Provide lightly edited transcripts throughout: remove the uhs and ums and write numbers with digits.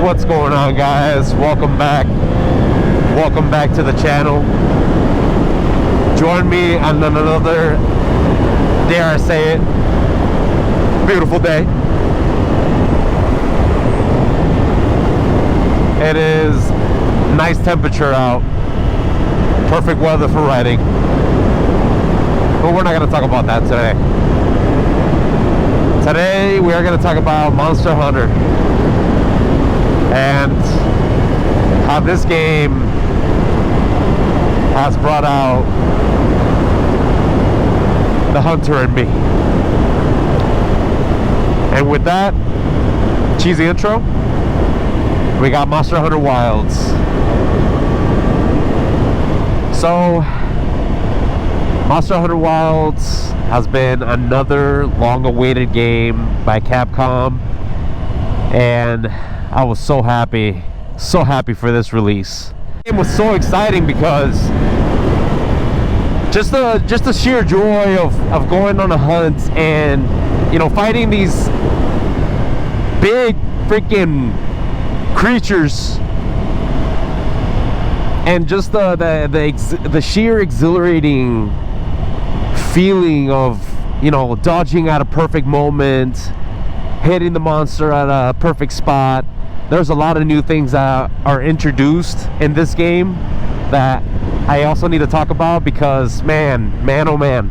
What's going on, guys? Welcome back to the channel. Join me on another, dare I say it, beautiful day. It is nice temperature out, perfect weather for riding, but we're not going to talk about that today. Today we are going to talk about Monster Hunter and how this game has brought out the hunter in me. And with that cheesy intro, we got Monster Hunter Wilds. So Monster Hunter Wilds has been another long-awaited game by Capcom, and I was so happy for this release. The game was so exciting because just the sheer joy of going on a hunt and, you know, fighting these big freaking creatures, and just the sheer exhilarating feeling of, you know, dodging at a perfect moment, hitting the monster at a perfect spot. There's a lot of new things that are introduced in this game that I also need to talk about because man oh man.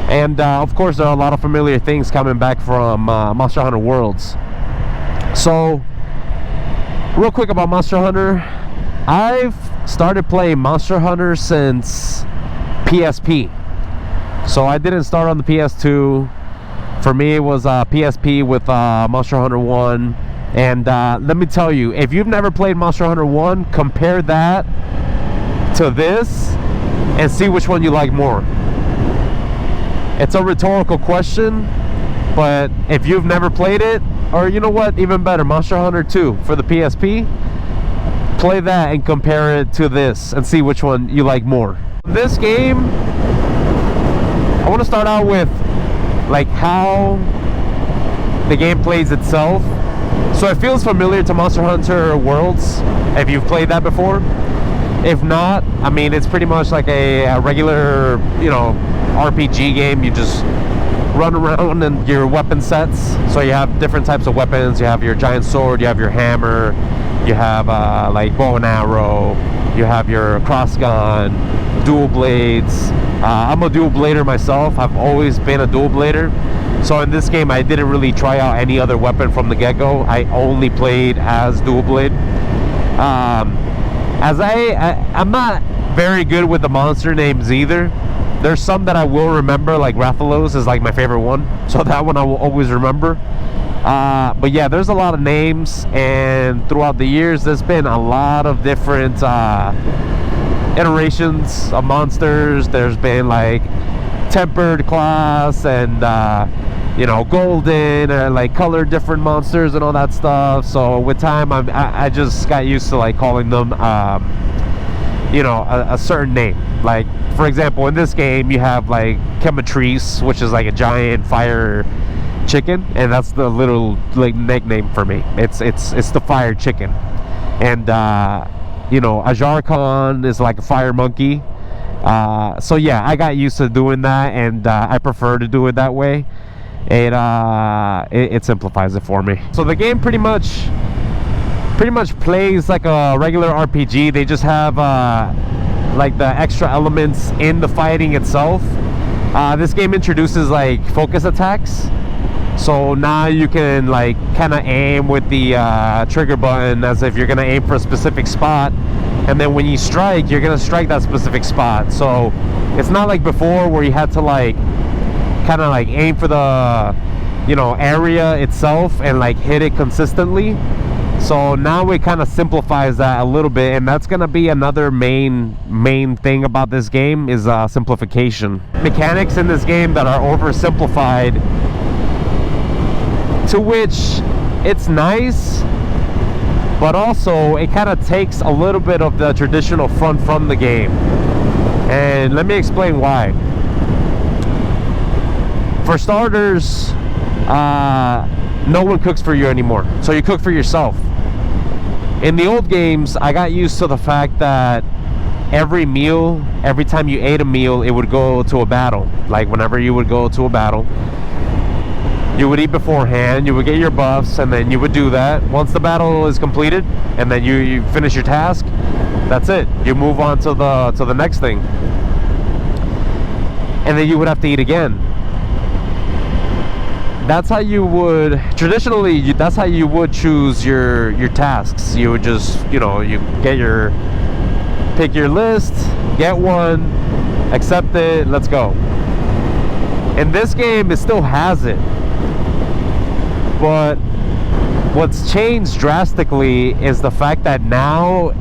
And of course there are a lot of familiar things coming back from Monster Hunter Worlds. So real quick about Monster Hunter, I've started playing Monster Hunter since PSP. So I didn't start on the PS2. For me it was PSP with Monster Hunter 1. And let me tell you, if you've never played Monster Hunter 1, compare that to this and see which one you like more. It's a rhetorical question, but if you've never played it, or you know what, even better, Monster Hunter 2 for the PSP, play that and compare it to this and see which one you like more. This game, I want to start out with like how the game plays itself. So it feels familiar to Monster Hunter Worlds if you've played that before. If not, I mean, it's pretty much like a regular, you know, RPG game. You just run around and your weapon sets. So you have different types of weapons. You have your giant sword, you have your hammer, you have like bow and arrow, you have your cross gun, dual blades. I'm a dual blader myself. I've always been a dual blader. So in this game I didn't really try out any other weapon from the get-go. I only played as dual blade. As I'm not very good with the monster names either. There's some that I will remember, like Rathalos is like my favorite one, so that one I will always remember. But yeah, there's a lot of names, and throughout the years there's been a lot of different iterations of monsters. There's been like tempered class and you know, golden, or like colored different monsters and all that stuff. So with time I just got used to like calling them you know, a certain name. Like for example, in this game you have like Chematrice, which is like a giant fire chicken, and that's the little like nickname for me. It's the fire chicken. And you know, Ajarkon is like a fire monkey. So yeah, I got used to doing that, and I prefer to do it that way. It simplifies it for me. So the game pretty much plays like a regular RPG. They just have like the extra elements in the fighting itself. This game introduces like focus attacks. So now you can like kind of aim with the trigger button as if you're gonna aim for a specific spot, and then when you strike, you're gonna strike that specific spot. So it's not like before where you had to like kind of like aim for the, you know, area itself and like hit it consistently. So now it kind of simplifies that a little bit, and that's gonna be another main thing about this game is simplification. Mechanics in this game that are oversimplified, to which it's nice, but also it kind of takes a little bit of the traditional fun from the game. And let me explain why. For starters, no one cooks for you anymore, so you cook for yourself. In the old games, I got used to the fact that every time you ate a meal, it would go to a battle. Like whenever you would go to a battle, you would eat beforehand, you would get your buffs, and then you would do that. Once the battle is completed, and then you finish your task, that's it. You move on to the next thing. And then you would have to eat again. That's how you would, traditionally, that's how you would choose your tasks. You would just, you pick your list, get one, accept it, let's go. In this game, it still has it. But what's changed drastically is the fact that now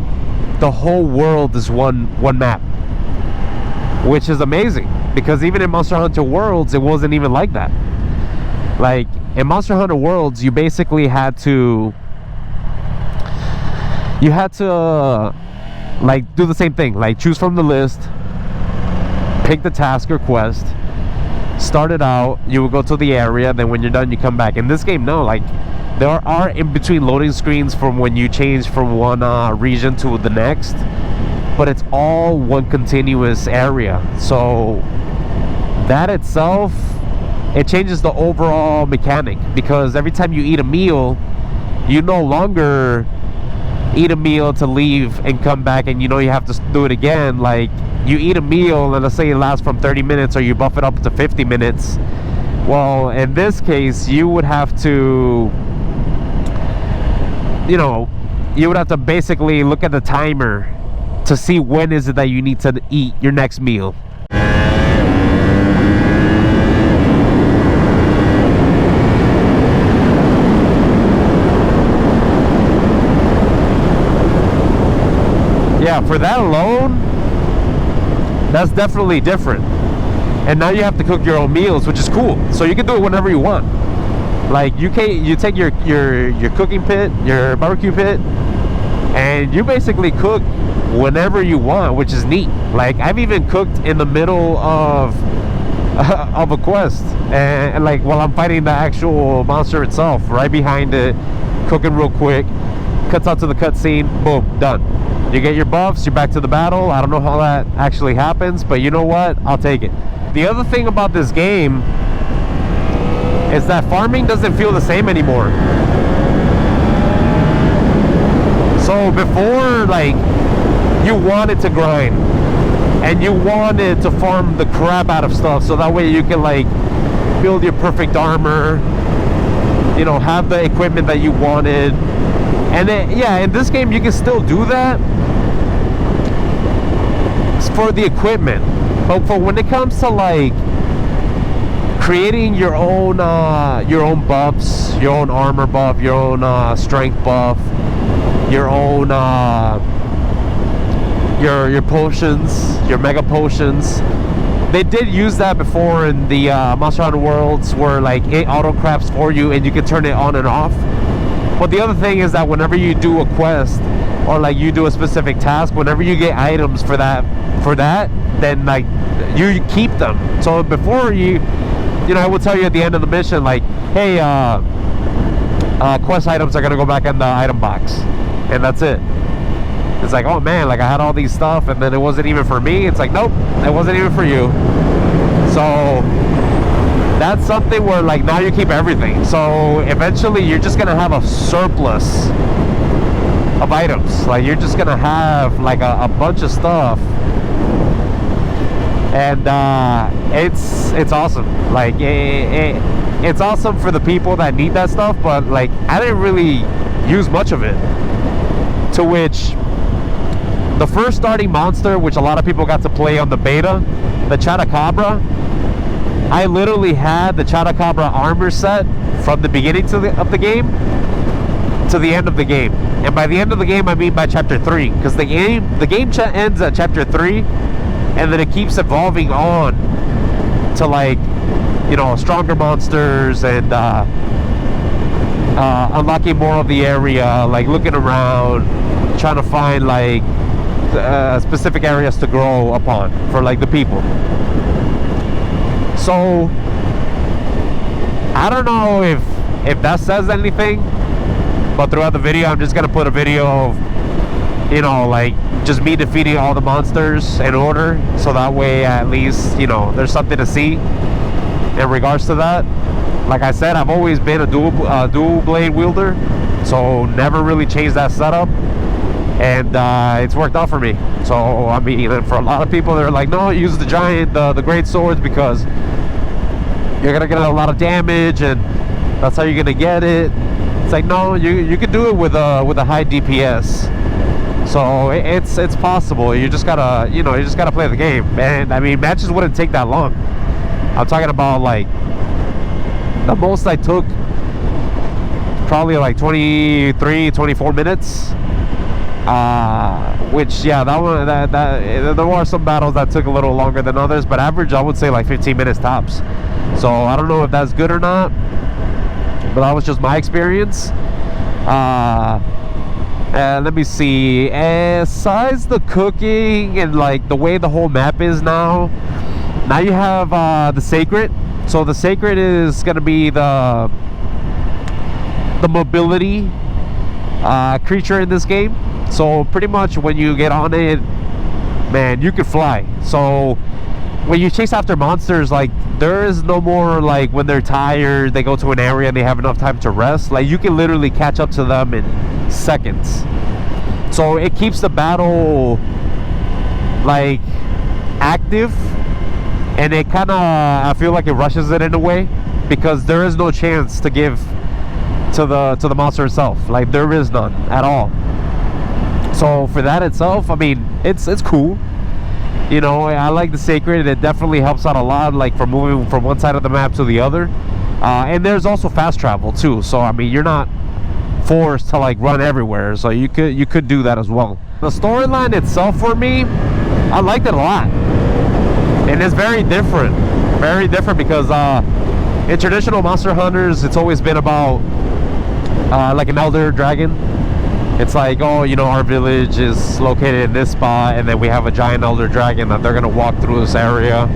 the whole world is one map, which is amazing, because even in Monster Hunter Worlds, it wasn't even like that. Like in Monster Hunter Worlds, you basically had to like do the same thing, like choose from the list, pick the task or quest, start it out, you would go to the area, then when you're done you come back. In this game, no, like there are in between loading screens from when you change from one region to the next, but it's all one continuous area. So that itself, it changes the overall mechanic, because every time you eat a meal, you no longer eat a meal to leave and come back and you have to do it again. Like you eat a meal and let's say it lasts from 30 minutes or you buff it up to 50 minutes. Well, in this case, you would have to basically look at the timer to see when is it that you need to eat your next meal. Yeah, for that alone, that's definitely different. And now you have to cook your own meals, which is cool. So you can do it whenever you want. Like you take your cooking pit, your barbecue pit, and you basically cook whenever you want, which is neat. Like I've even cooked in the middle of a quest, and like while I'm fighting the actual monster itself, right behind it, cooking real quick, cuts out to the cutscene, boom, done. You get your buffs, you're back to the battle. I don't know how that actually happens, but you know what? I'll take it. The other thing about this game is that farming doesn't feel the same anymore. So before, like, you wanted to grind and you wanted to farm the crap out of stuff so that way you can like build your perfect armor, have the equipment that you wanted. And then, yeah, in this game you can still do that for the equipment, but for when it comes to like creating your own buffs, your own armor buff, your own strength buff, your own your potions, your mega potions. They did use that before in the Monster Hunter Worlds, where like it auto crafts for you and you can turn it on and off. But the other thing is that whenever you do a quest or like you do a specific task, whenever you get items for that, then like you keep them. So before I will tell you at the end of the mission, like, hey, quest items are gonna go back in the item box, and that's it. It's like, oh man, like I had all these stuff and then it wasn't even for me. It's like, nope, it wasn't even for you. So that's something where like now you keep everything. So eventually you're just gonna have a surplus of items. Like you're just gonna have like a bunch of stuff, and it's awesome. Like it's awesome for the people that need that stuff, but like I didn't really use much of it. To which the first starting monster, which a lot of people got to play on the beta, the Chotacabra, I literally had the Chotacabra armor set from the beginning of the game to the end of the game. And by the end of the game, I mean by chapter 3, because the game ends at chapter 3, and then it keeps evolving on to like, stronger monsters and unlocking more of the area, like looking around, trying to find like specific areas to grow upon for like the people. So I don't know if that says anything, But throughout the video, I'm just gonna put a video of, you know, like just me defeating all the monsters in order, so that way at least, you know, there's something to see in regards to that. Like I said, I've always been a dual blade wielder, so never really changed that setup, and it's worked out for me. So I mean, for a lot of people, they're like, no, use the giant, the great swords, because you're gonna get a lot of damage and that's how you're gonna get it. It's like, no, you can do it with a high DPS. So it's possible. You just gotta, you know, you just gotta play the game. And I mean, matches wouldn't take that long. I'm talking about, like, the most I took probably like 23-24 minutes, which, yeah, that one, that there were some battles that took a little longer than others, but average I would say like 15 minutes tops. So I don't know if that's good or not, but that was just my experience. And let me see, besides the cooking and like the way the whole map is now you have the Sacred. So the Sacred is going to be the mobility creature in this game. So pretty much when you get on it, man, you can fly. So when you chase after monsters, like, there is no more like when they're tired, they go to an area and they have enough time to rest. Like, you can literally catch up to them in seconds. So it keeps the battle like active, and it kind of, I feel like it rushes it in a way, because there is no chance to give to the monster itself. Like, there is none at all. So for that itself, I mean, it's cool. You know, I like the Sacred. It definitely helps out a lot, like for moving from one side of the map to the other. And there's also fast travel too. So I mean, you're not forced to like run everywhere. So you could do that as well. The storyline itself, for me, I liked it a lot. And it's very different because in traditional Monster Hunters, it's always been about like an elder dragon. It's like, oh, you know, our village is located in this spot, and then we have a giant elder dragon that they're gonna walk through this area.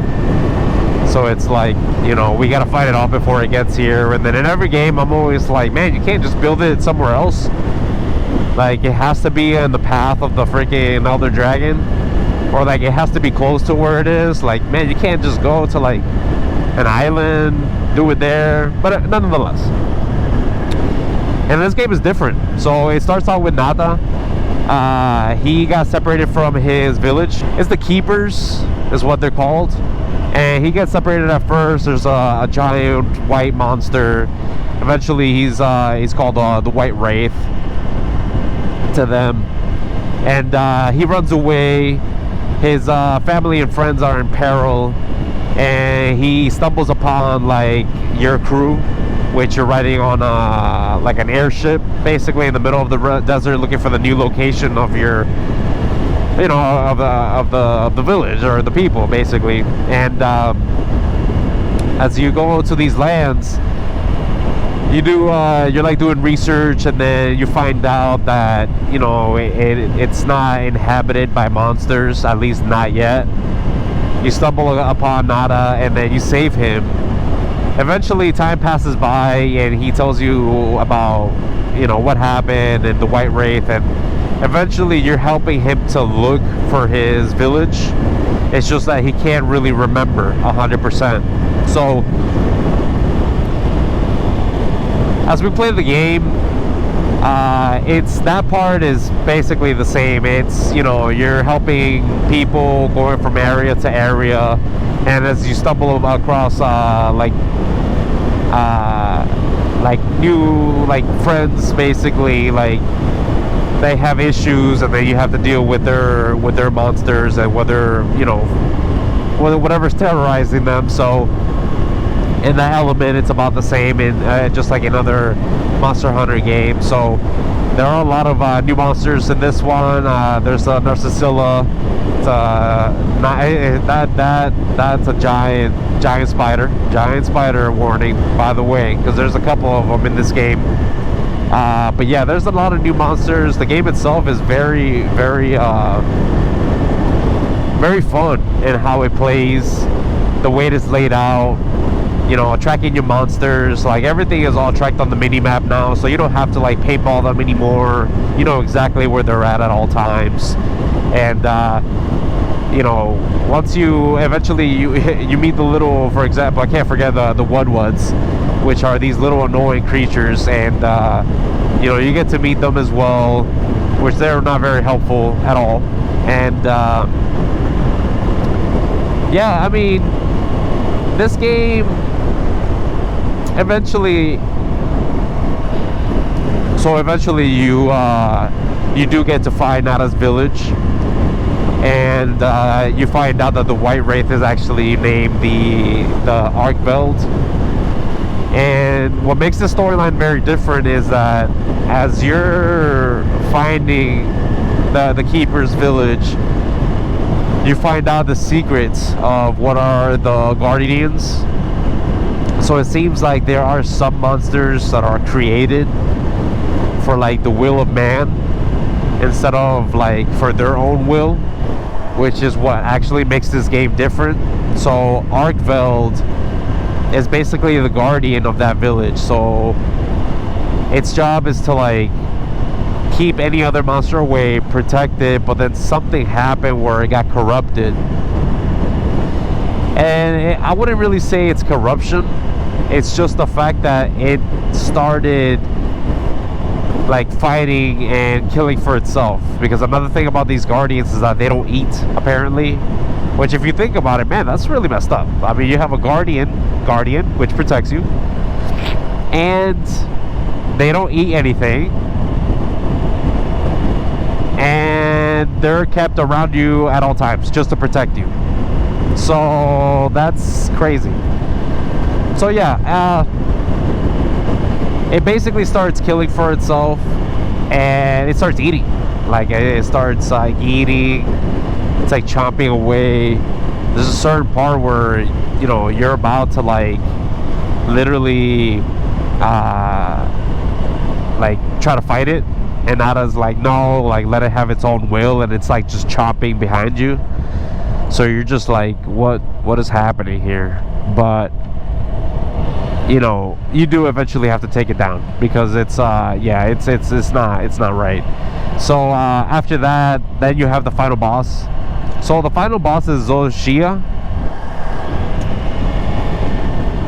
So it's like, you know, we gotta fight it off before it gets here. And then in every game, I'm always like, man, you can't just build it somewhere else. Like, it has to be in the path of the freaking elder dragon, or like it has to be close to where it is. Like, man, you can't just go to like an island, do it there. But nonetheless, and this game is different. So it starts out with Nada. He got separated from his village. It's the Keepers is what they're called, and he gets separated at first. There's a giant white monster. Eventually he's called the White Wraith to them, and he runs away. His family and friends are in peril, and he stumbles upon like your crew, which you're riding on like an airship, basically in the middle of the desert, looking for the new location of your, you know, of the village or the people, basically. And as you go to these lands, you do you're like doing research, and then you find out that, you know, it's not inhabited by monsters, at least not yet. You stumble upon Nada, and then you save him. Eventually time passes by, and he tells you about, you know, what happened and the White Wraith, and eventually you're helping him to look for his village. It's just that he can't really remember 100%. So as we play the game, it's, that part is basically the same. It's, you know, you're helping people going from area to area, and as you stumble across like new like friends, basically, like they have issues, and then you have to deal with their monsters, and whether, you know, whatever's terrorizing them. So in that element, it's about the same in just like another Monster Hunter game. So there are a lot of new monsters in this one. There's a Narcissilla. That's a giant spider warning, by the way, because there's a couple of them in this game. But yeah, there's a lot of new monsters. The game itself is very fun in how it plays, the way it is laid out. tracking your monsters. Like, everything is all tracked on the mini map now, so you don't have to like paintball them anymore. You know exactly where they're at all times. And once you eventually you meet the little, for example, I can't forget the Wudwuds, which are these little annoying creatures, and you get to meet them as well, which they're not very helpful at all. And yeah, I mean, this game eventually you do get to find Nada's village, and you find out that the White Wraith is actually named the Arkveld. And what makes this storyline very different is that as you're finding the Keeper's village, you find out the secrets of what are the Guardians. So it seems like there are some monsters that are created for like the will of man instead of like for their own will, which is what actually makes this game different. So Arkveld is basically the guardian of that village, so its job is to like keep any other monster away, protect it, but then something happened where it got corrupted. And I wouldn't really say it's corruption, it's just the fact that it started like fighting and killing for itself. Because another thing about these guardians is that they don't eat, apparently, which, if you think about it, man, that's really messed up. I mean, you have a guardian which protects you, and they don't eat anything, and they're kept around you at all times just to protect you. So that's crazy. So yeah, it basically starts killing for itself, and it starts eating. Like, it starts like eating, it's like chomping away. There's a certain part where you're about to like literally like try to fight it, and Nada's like, no, like let it have its own will, and it's like just chomping behind you. So you're just like, what is happening here? But you do eventually have to take it down, because it's it's not right. So after that, then you have the final boss. So the final boss is Zoshia.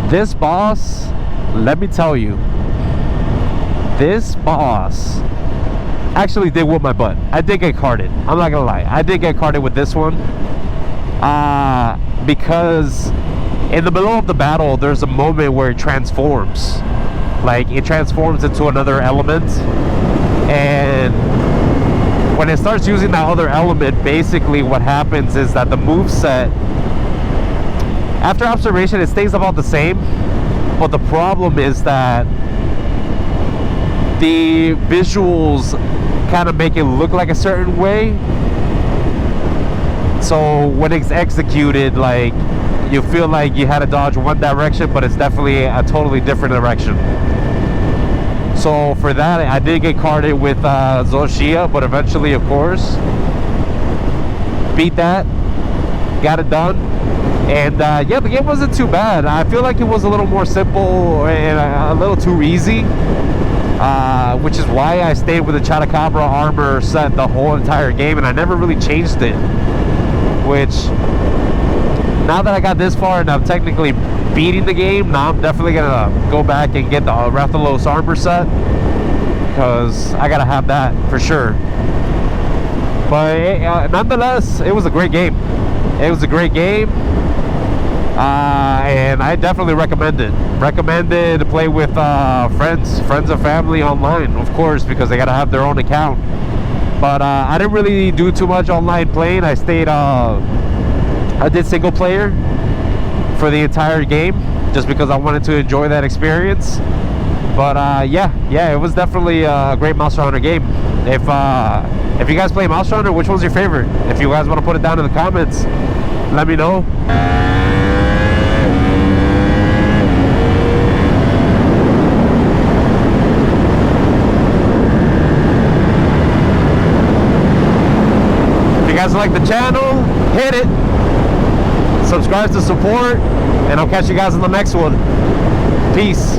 This boss, let me tell you, this boss actually did whoop my butt. I did get carded, I'm not gonna lie. I did get carded with this one, because in the middle of the battle, there's a moment where it transforms. Like, it transforms into another element, and when it starts using that other element, basically what happens is that the moveset, after observation, it stays about the same, but the problem is that the visuals kind of make it look like a certain way. So when it's executed, like, you feel like you had to dodge one direction, but it's definitely a totally different direction. So for that, I did get carded with Zoshia, but eventually, of course, beat that, got it done. And yeah, the game wasn't too bad. I feel like it was a little more simple and a little too easy, which is why I stayed with the Chotacabra armor set the whole entire game, and I never really changed it. Which, now that I got this far and I'm technically beating the game, now I'm definitely gonna go back and get the Rathalos armor set, because I gotta have that for sure. But nonetheless, it was a great game. It was a great game, and I definitely recommend it. Recommended to play with friends and family online, of course, because they gotta have their own account. But I didn't really do too much online playing. I stayed I did single player for the entire game, just because I wanted to enjoy that experience. But yeah, it was definitely a great Monster Hunter game. If you guys play Monster Hunter, which one's your favorite? If you guys want to put it down in the comments, let me know. If you guys like the channel, hit it. subscribe to support, and I'll catch you guys in the next one. Peace.